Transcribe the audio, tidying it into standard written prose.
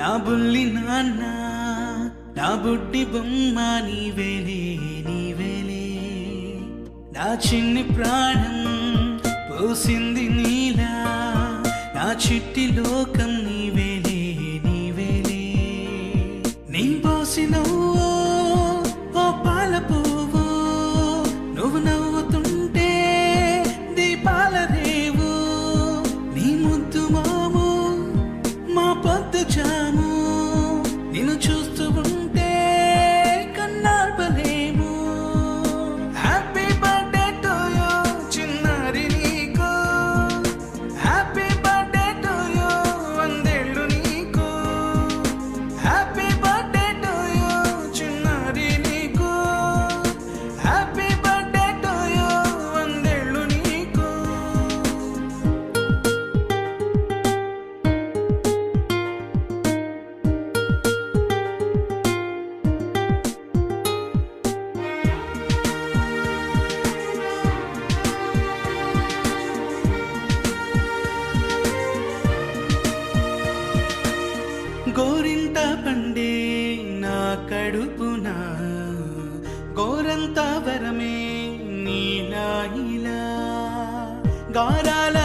నా బుల్లి నాన్న నా బుడ్డి బొమ్మ నీవేలే నీవేలే నా చిన్ని ప్రాణం పోసింది నీలా నా చిట్టి లోకం నీవేలే నీవేలే నీ పోసినవో ఓ పాల పువ్వు నువ్వు నవ్వుతుంటే దీపాల రేవు నీ ముద్దు మాము మా పొద్దు జాము నిన్ను చూస్తూ ఉంటే కన్నార్పలేము హ్యాపీ బర్త్డే టు యూ చిన్నారి నీకు హ్యాపీ బర్త్డే టు యూ వందేళ్ళు నీకు హ్యాపీ బర్త్డే టు యూ చిన్నారి నీకు హ్యాపీ బర్త్డే టు యూ వందేళ్ళు నీకు గోరింట పండే నా కడుపున గోరంత వరమే నీలా ఇలా గారాల